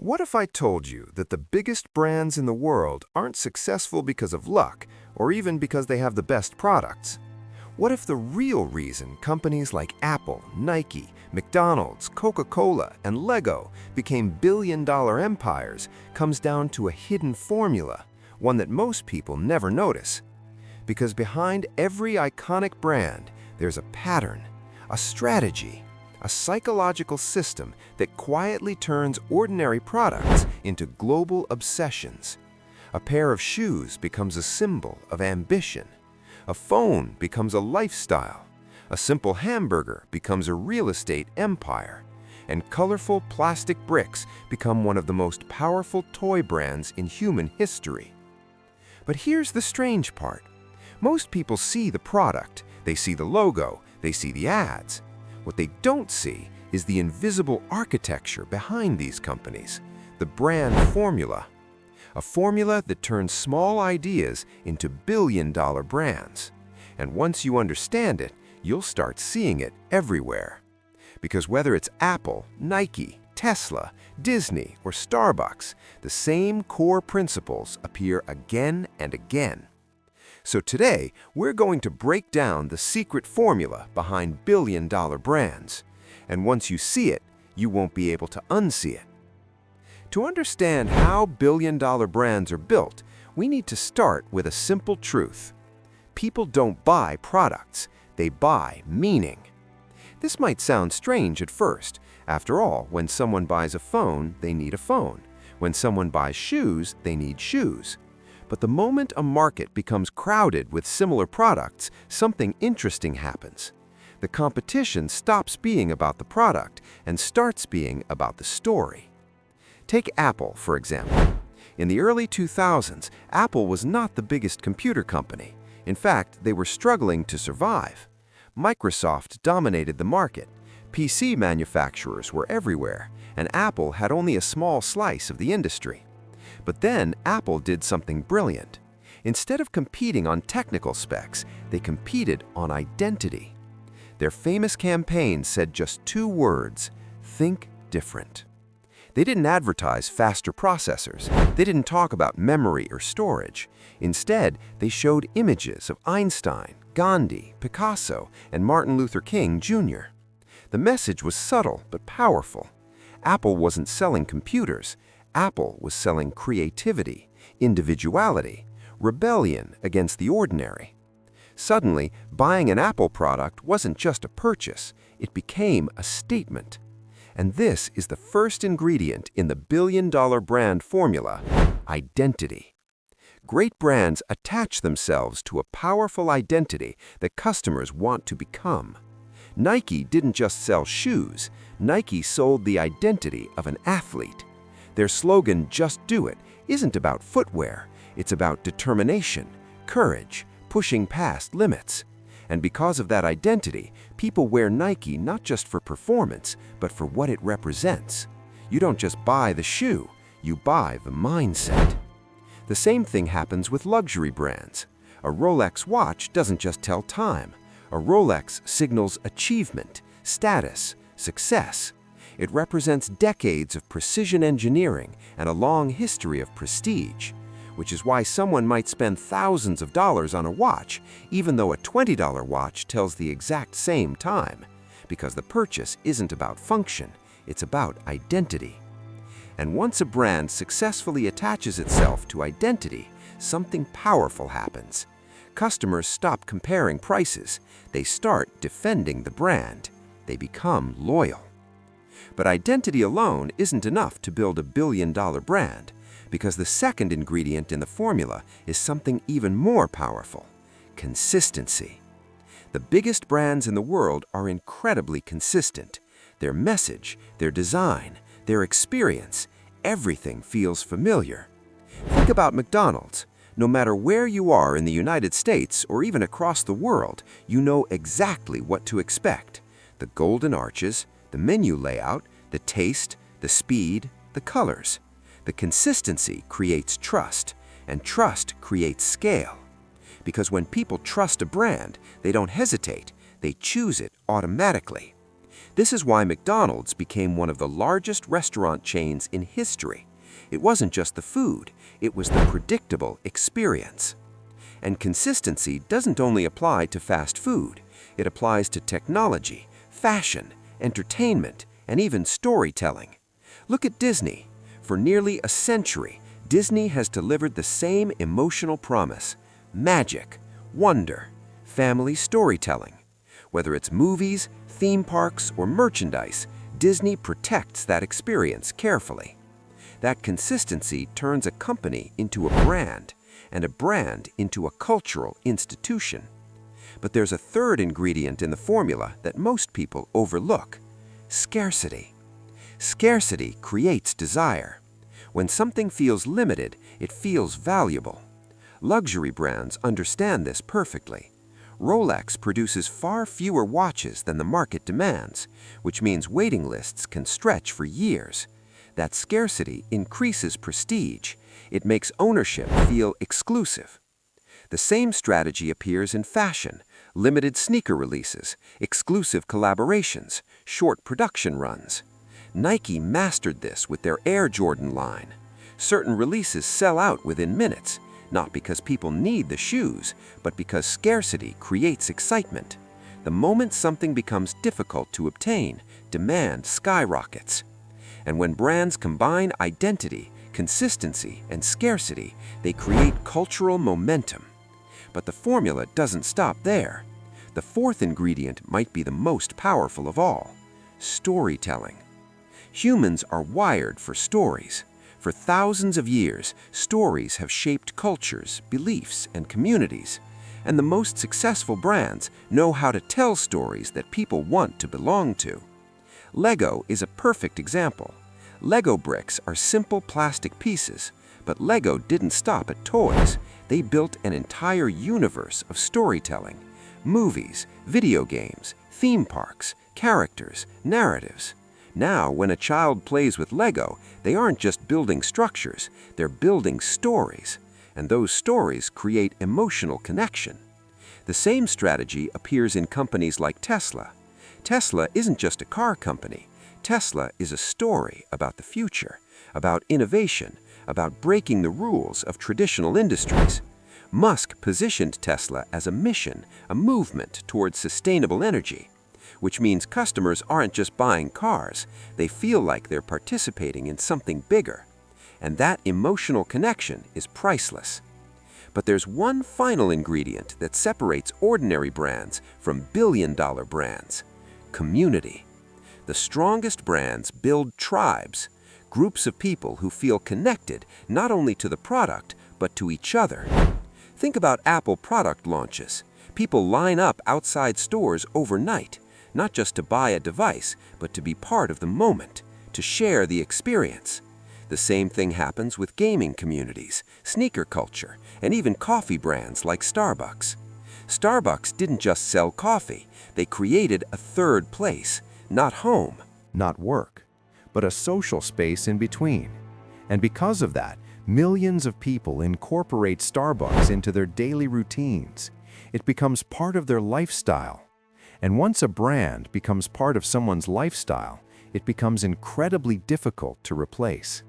What if I told you that the biggest brands in the world aren't successful because of luck or even because they have the best products? What if the real reason companies like Apple, Nike, McDonald's, Coca-Cola, and Lego became billion-dollar empires comes down to a hidden formula, one that most people never notice? Because behind every iconic brand, there's a pattern, a strategy, a psychological system that quietly turns ordinary products into global obsessions. A pair of shoes becomes a symbol of ambition. A phone becomes a lifestyle. A simple hamburger becomes a real estate empire. And colorful plastic bricks become one of the most powerful toy brands in human history. But here's the strange part. Most people see the product, they see the logo, they see the ads. What they don't see is the invisible architecture behind these companies, the brand formula. A formula that turns small ideas into billion-dollar brands. And once you understand it, you'll start seeing it everywhere. Because whether it's Apple, Nike, Tesla, Disney, or Starbucks, the same core principles appear again and again. So today, we're going to break down the secret formula behind billion-dollar brands. And once you see it, you won't be able to unsee it. To understand how billion-dollar brands are built, we need to start with a simple truth. People don't buy products, they buy meaning. This might sound strange at first. After all, when someone buys a phone, they need a phone. When someone buys shoes, they need shoes. But the moment a market becomes crowded with similar products, something interesting happens. The competition stops being about the product and starts being about the story. Take Apple, for example. In the early 2000s, Apple was not the biggest computer company. In fact, they were struggling to survive. Microsoft dominated the market. PC manufacturers were everywhere, and Apple had only a small slice of the industry. But then Apple did something brilliant. Instead of competing on technical specs, they competed on identity. Their famous campaign said just two words: think different. They didn't advertise faster processors. They didn't talk about memory or storage. Instead, they showed images of Einstein, Gandhi, Picasso, and Martin Luther King Jr. The message was subtle but powerful. Apple wasn't selling computers. Apple was selling creativity, individuality, rebellion against the ordinary. Suddenly, buying an Apple product wasn't just a purchase, it became a statement. And this is the first ingredient in the billion-dollar brand formula: identity. Great brands attach themselves to a powerful identity that customers want to become. Nike didn't just sell shoes, Nike sold the identity of an athlete. Their slogan, "Just Do It," isn't about footwear. It's about determination, courage, pushing past limits. And because of that identity, people wear Nike not just for performance, but for what it represents. You don't just buy the shoe, you buy the mindset. The same thing happens with luxury brands. A Rolex watch doesn't just tell time. A Rolex signals achievement, status, success. It represents decades of precision engineering and a long history of prestige, which is why someone might spend thousands of dollars on a watch, even though a $20 watch tells the exact same time, because the purchase isn't about function, it's about identity. And once a brand successfully attaches itself to identity, something powerful happens. Customers stop comparing prices. They start defending the brand. They become loyal. But identity alone isn't enough to build a billion-dollar brand, because the second ingredient in the formula is something even more powerful: consistency. The biggest brands in the world are incredibly consistent. Their message, their design, their experience, everything feels familiar. Think about McDonald's. No matter where you are in the United States or even across the world, you know exactly what to expect. The golden arches, the menu layout, the taste, the speed, the colors. The consistency creates trust, and trust creates scale. Because when people trust a brand, they don't hesitate, they choose it automatically. This is why McDonald's became one of the largest restaurant chains in history. It wasn't just the food, it was the predictable experience. And consistency doesn't only apply to fast food. It applies to technology, fashion, entertainment, and even storytelling. Look at Disney. For nearly a century, Disney has delivered the same emotional promise: magic, wonder, family storytelling. Whether it's movies, theme parks, or merchandise, Disney protects that experience carefully. That consistency turns a company into a brand, and a brand into a cultural institution. But there's a third ingredient in the formula that most people overlook: scarcity. Scarcity creates desire. When something feels limited, it feels valuable. Luxury brands understand this perfectly. Rolex produces far fewer watches than the market demands, which means waiting lists can stretch for years. That scarcity increases prestige. It makes ownership feel exclusive. The same strategy appears in fashion: limited sneaker releases, exclusive collaborations, short production runs. Nike mastered this with their Air Jordan line. Certain releases sell out within minutes, not because people need the shoes, but because scarcity creates excitement. The moment something becomes difficult to obtain, demand skyrockets. And when brands combine identity, consistency, and scarcity, they create cultural momentum. But the formula doesn't stop there. The fourth ingredient might be the most powerful of all: storytelling. Humans are wired for stories. For thousands of years, stories have shaped cultures, beliefs, and communities. And the most successful brands know how to tell stories that people want to belong to. Lego is a perfect example. Lego bricks are simple plastic pieces, but Lego didn't stop at toys. They built an entire universe of storytelling: movies, video games, theme parks, characters, narratives. Now, when a child plays with Lego, they aren't just building structures, they're building stories. And those stories create emotional connection. The same strategy appears in companies like Tesla. Tesla isn't just a car company. Tesla is a story about the future, about innovation, about breaking the rules of traditional industries. Musk positioned Tesla as a mission, a movement towards sustainable energy, which means customers aren't just buying cars, they feel like they're participating in something bigger. And that emotional connection is priceless. But there's one final ingredient that separates ordinary brands from billion-dollar brands: community. The strongest brands build tribes, groups of people who feel connected not only to the product, but to each other. Think about Apple product launches. People line up outside stores overnight, not just to buy a device, but to be part of the moment, to share the experience. The same thing happens with gaming communities, sneaker culture, and even coffee brands like Starbucks. Starbucks didn't just sell coffee, they created a third place: not home, Not work, but a social space in between. And because of that, millions of people incorporate Starbucks into their daily routines. It becomes part of their lifestyle. And once a brand becomes part of someone's lifestyle, it becomes incredibly difficult to replace.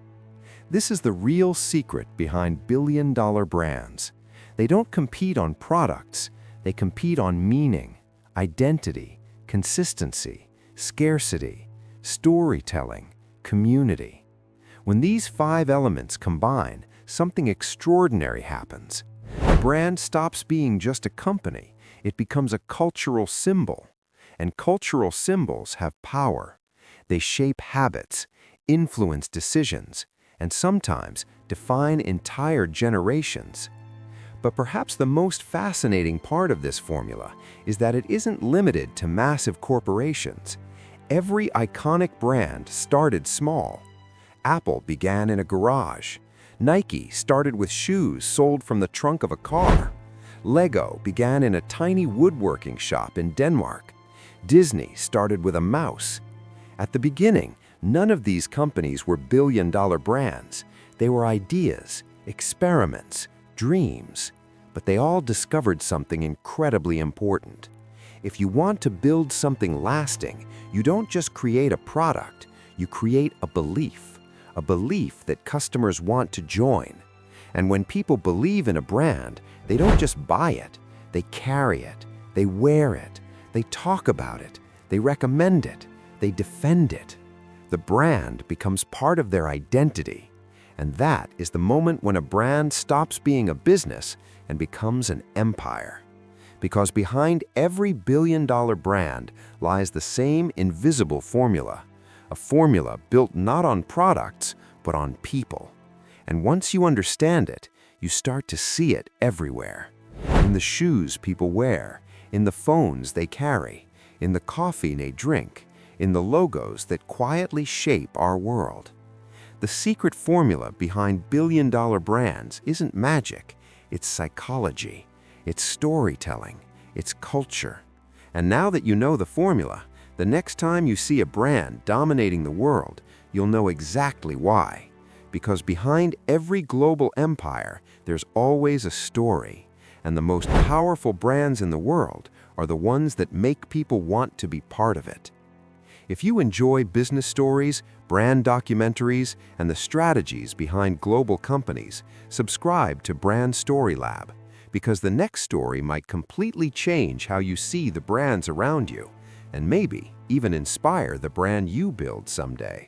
This is the real secret behind billion-dollar brands. They don't compete on products, they compete on meaning, identity, consistency, scarcity, storytelling, community. When these 5 elements combine, something extraordinary happens. A brand stops being just a company, it becomes a cultural symbol. And cultural symbols have power. They shape habits, influence decisions, and sometimes define entire generations. But perhaps the most fascinating part of this formula is that it isn't limited to massive corporations. Every iconic brand started small. Apple began in a garage. Nike started with shoes sold from the trunk of a car. Lego began in a tiny woodworking shop in Denmark. Disney started with a mouse. At the beginning, none of these companies were billion-dollar brands. They were ideas, experiments, dreams. But they all discovered something incredibly important. If you want to build something lasting, you don't just create a product, you create a belief that customers want to join. And when people believe in a brand, they don't just buy it, they carry it, they wear it, they talk about it, they recommend it, they defend it. The brand becomes part of their identity. And that is the moment when a brand stops being a business and becomes an empire. Because behind every billion-dollar brand lies the same invisible formula, a formula built not on products, but on people. And once you understand it, you start to see it everywhere. In the shoes people wear, in the phones they carry, in the coffee they drink, in the logos that quietly shape our world. The secret formula behind billion-dollar brands isn't magic, it's psychology, it's storytelling, it's culture. And now that you know the formula, the next time you see a brand dominating the world, you'll know exactly why. Because behind every global empire, there's always a story. And the most powerful brands in the world are the ones that make people want to be part of it. If you enjoy business stories, brand documentaries, and the strategies behind global companies, subscribe to Brand Story Lab, because the next story might completely change how you see the brands around you, and maybe even inspire the brand you build someday.